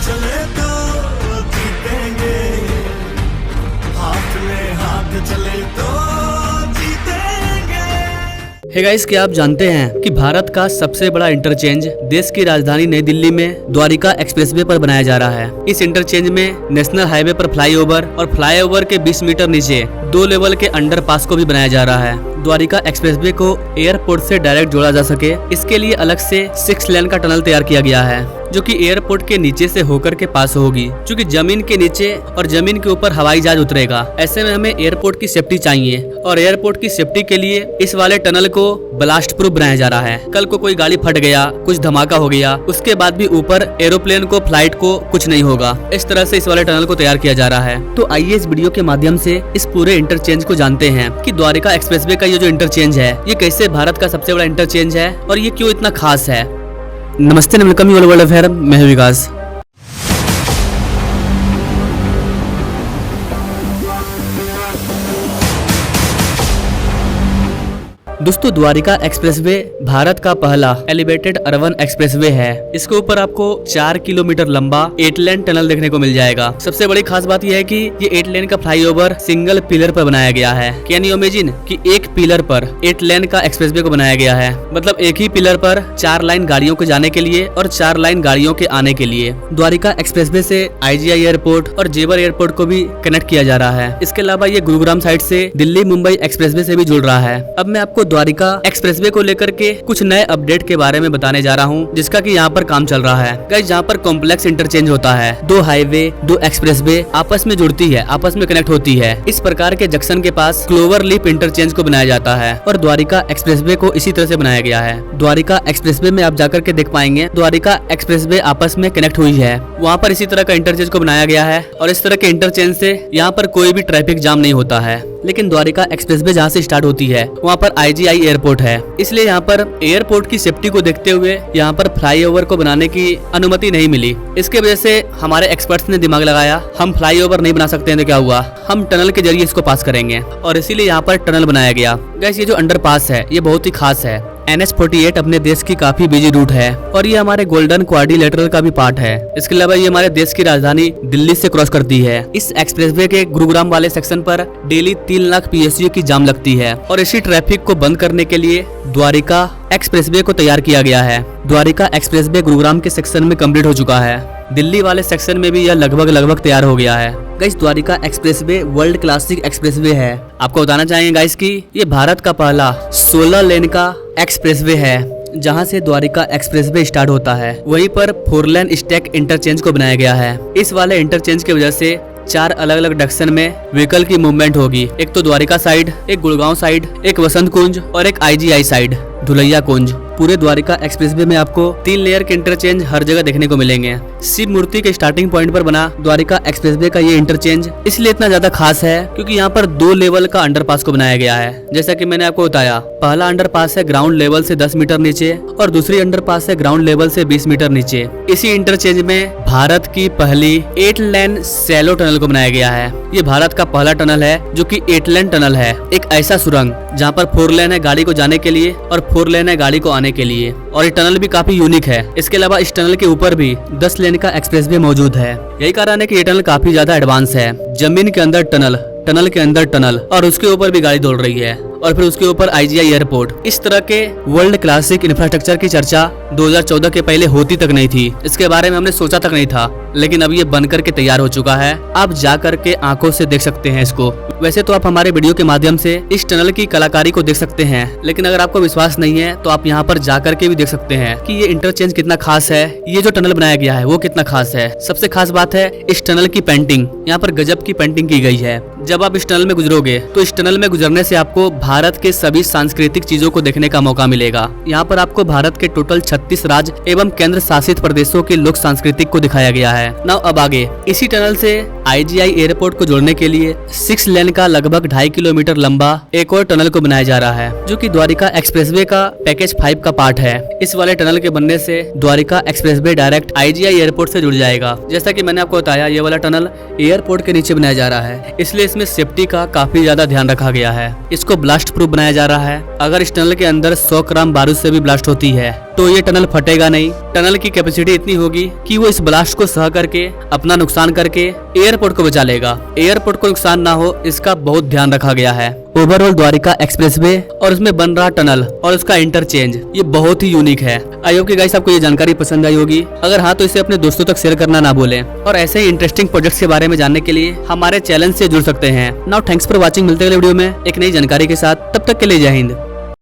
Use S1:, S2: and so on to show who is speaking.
S1: चले तो जीतेंगे, हाथ में हाथ चले तो जीतेंगे।
S2: हे गाइस, क्या आप जानते हैं कि भारत का सबसे बड़ा इंटरचेंज देश की राजधानी नई दिल्ली में द्वारिका एक्सप्रेसवे पर बनाया जा रहा है। इस इंटरचेंज में नेशनल हाईवे पर फ्लाईओवर और फ्लाईओवर के 20 मीटर नीचे 2 लेवल के अंडरपास को भी बनाया जा रहा है। द्वारिका एक्सप्रेसवे को एयरपोर्ट से डायरेक्ट जोड़ा जा सके, इसके लिए अलग से 6 लेन का टनल तैयार किया गया है, जो कि एयरपोर्ट के नीचे से होकर के पास होगी। क्योंकि जमीन के नीचे और जमीन के ऊपर हवाई जहाज उतरेगा, ऐसे में हमें एयरपोर्ट की सेफ्टी चाहिए और एयरपोर्ट की सेफ्टी के लिए इस वाले टनल को ब्लास्ट प्रूफ बनाया जा रहा है। कल को कोई गाड़ी फट गया, कुछ धमाका हो गया, उसके बाद भी ऊपर एरोप्लेन को, फ्लाइट को कुछ नहीं होगा। इस तरह से इस वाले टनल को तैयार किया जा रहा है। तो आइए इस वीडियो के माध्यम से इस पूरे इंटरचेंज को जानते हैं कि द्वारिका एक्सप्रेसवे का ये जो इंटरचेंज है, ये कैसे भारत का सबसे बड़ा इंटरचेंज है और ये क्यों इतना खास है। नमस्ते, welcome you all world affair, मैं हूं विकास। दोस्तों, द्वारिका एक्सप्रेसवे भारत का पहला एलिवेटेड अर्बन एक्सप्रेसवे है। इसके ऊपर आपको 4 किलोमीटर लंबा 8 लेन टनल देखने को मिल जाएगा। सबसे बड़ी खास बात यह है कि ये 8 लेन का फ्लाईओवर सिंगल पिलर पर बनाया गया है। कैन यू इमेजिन कि एक पिलर पर 8 लेन का एक्सप्रेसवे को बनाया गया है। मतलब एक ही पिलर पर 4 लाइन गाड़ियों के जाने के लिए और 4 लाइन गाड़ियों के आने के लिए। द्वारिका एक्सप्रेसवे से IGI एयरपोर्ट और जेवर एयरपोर्ट को भी कनेक्ट किया जा रहा है। इसके अलावा ये गुरुग्राम साइड से दिल्ली मुंबई एक्सप्रेसवे से भी जुड़ रहा है। अब मैं आपको द्वारिका एक्सप्रेसवे को लेकर के कुछ नए अपडेट के बारे में बताने जा रहा हूं, जिसका कि यहाँ पर काम चल रहा है। गाइस, जहाँ पर कॉम्प्लेक्स इंटरचेंज होता है, 2 हाईवे 2 एक्सप्रेसवे आपस में जुड़ती है, आपस में कनेक्ट होती है। इस प्रकार के जंक्शन के पास क्लोवर लीफ इंटरचेंज को बनाया जाता है और द्वारिका एक्सप्रेसवे को इसी तरह से बनाया गया है। द्वारिका एक्सप्रेसवे में आप जाकर के देख पाएंगे द्वारिका एक्सप्रेसवे आपस में कनेक्ट हुई है। वहाँ पर इसी तरह का इंटरचेंज को बनाया गया है और इस तरह के इंटरचेंज से यहाँ पर कोई भी ट्रैफिक जाम नहीं होता है। लेकिन द्वारिका एक्सप्रेसवे जहाँ से स्टार्ट होती है, वहाँ पर IGI एयरपोर्ट है, इसलिए यहाँ पर एयरपोर्ट की सेफ्टी को देखते हुए यहाँ पर फ्लाईओवर को बनाने की अनुमति नहीं मिली। इसके वजह से हमारे एक्सपर्ट्स ने दिमाग लगाया, हम फ्लाईओवर नहीं बना सकते हैं तो क्या हुआ, हम टनल के जरिए इसको पास करेंगे और इसीलिए यहाँ पर टनल बनाया गया। गाइस, ये जो अंडरपास है ये बहुत ही खास है। NH48 अपने देश की काफी बिजी रूट है और ये हमारे गोल्डन क्वाड्रिलेटरल का भी पार्ट है। इसके अलावा ये हमारे देश की राजधानी दिल्ली से क्रॉस करती है। इस एक्सप्रेसवे के गुरुग्राम वाले सेक्शन पर डेली 3 लाख PSU की जाम लगती है और इसी ट्रैफिक को बंद करने के लिए द्वारिका एक्सप्रेसवे को तैयार किया गया है। द्वारिका एक्सप्रेसवे गुरुग्राम के सेक्शन में कंप्लीट हो चुका है। दिल्ली वाले सेक्शन में भी यह लगभग तैयार हो गया है। Guys, Dwarka expressway world classic expressway है। आपको बताना चाहेंगे गाइस कि ये भारत का पहला 16 लेन का एक्सप्रेसवे है, जहां से द्वारिका एक्सप्रेसवे स्टार्ट होता है। वहीं पर 4 लेन स्टैक इंटरचेंज को बनाया गया है। इस वाले इंटरचेंज की वजह से 4 अलग अलग डक्शन में व्हीकल की मूवमेंट होगी। एक तो द्वारिका साइड, एक गुड़गांव साइड, एक वसंत कुंज और एक IGI साइड धुलैया कुंज। पूरे द्वारिका एक्सप्रेसवे में आपको 3 लेयर के इंटरचेंज हर जगह देखने को मिलेंगे। शिव मूर्ति के स्टार्टिंग पॉइंट पर बना द्वारिका एक्सप्रेसवे का ये इंटरचेंज इसलिए इतना ज्यादा खास है क्योंकि यहाँ पर 2 लेवल का अंडरपास को बनाया गया है। जैसा कि मैंने आपको बताया, पहला अंडरपास है ग्राउंड लेवल से 10 मीटर नीचे और दूसरी अंडरपास है ग्राउंड लेवल से 20 मीटर नीचे। इसी इंटरचेंज में भारत की पहली 8 लेन सैलो टनल को बनाया गया है। ये भारत का पहला टनल है जो कि 8 लेन टनल है। एक ऐसा सुरंग जहाँ पर 4 लेन है गाड़ी को जाने के लिए और 4 लेन है गाड़ी को आने के लिए, और ये टनल भी काफी यूनिक है। इसके अलावा इस टनल के ऊपर भी 10 लेन का एक्सप्रेसवे मौजूद है। यही कारण है कि ये टनल काफी ज्यादा एडवांस है। जमीन के अंदर टनल, टनल के अंदर टनल और उसके ऊपर भी गाड़ी दौड़ रही है और फिर उसके ऊपर IGI एयरपोर्ट। इस तरह के वर्ल्ड क्लासिक इंफ्रास्ट्रक्चर की चर्चा 2014 के पहले होती तक नहीं थी। इसके बारे में हमने सोचा तक नहीं था, लेकिन अब ये बनकर के तैयार हो चुका है। आप जा करके आंखों से देख सकते हैं इसको। वैसे तो आप हमारे वीडियो के माध्यम से इस टनल की कलाकारी को देख सकते हैं, लेकिन अगर आपको विश्वास नहीं है तो आप यहाँ पर जा करके भी देख सकते हैं कि ये इंटरचेंज कितना खास है। ये जो टनल बनाया गया है वो कितना खास है। सबसे खास बात है इस टनल की पेंटिंग। यहाँ पर गजब की पेंटिंग की गई है। जब आप इस टनल में गुजरोगे तो इस टनल में गुजरने से आपको भारत के सभी सांस्कृतिक चीजों को देखने का मौका मिलेगा। यहाँ पर आपको भारत के टोटल 36 राज्य एवं केंद्र शासित प्रदेशों के लोक सांस्कृतिक को दिखाया गया है। नाउ अब आगे इसी टनल से IGI एयरपोर्ट को जोड़ने के लिए 6 लेन का लगभग 2.5 किलोमीटर लंबा एक और टनल को बनाया जा रहा है, जो कि द्वारिका एक्सप्रेसवे का पैकेज 5 का पार्ट है। इस वाले टनल के बनने से Dwarka expressway direct IGI airport से जुड़ जाएगा। जैसा कि मैंने आपको बताया, ये वाला टनल एयरपोर्ट के नीचे बनाया जा रहा है, इसलिए इसमें सेफ्टी का काफी ज्यादा ध्यान रखा गया है। इसको ब्लास्ट प्रूफ बनाया जा रहा है। अगर इस टनल के अंदर 100 ग्राम बारूद से भी ब्लास्ट होती है तो ये टनल फटेगा नहीं। टनल की कैपेसिटी इतनी होगी कि वो इस ब्लास्ट को सह करके अपना नुकसान करके एयरपोर्ट को बचा लेगा। एयरपोर्ट को नुकसान ना हो इसका बहुत ध्यान रखा गया है। ओवरऑल द्वारिका एक्सप्रेसवे और उसमें बन रहा टनल और उसका इंटरचेंज ये बहुत ही यूनिक है। आई होप कि गाइस आपको ये जानकारी पसंद आई होगी। अगर हाँ तो इसे अपने दोस्तों तक शेयर करना ना भूलें और ऐसे ही इंटरेस्टिंग प्रोजेक्ट्स के बारे में जानने के लिए हमारे चैनल से जुड़ सकते हैं। Now thanks for watching. मिलते हैं अगले वीडियो में एक नई जानकारी के साथ। तब तक के लिए जय हिंद।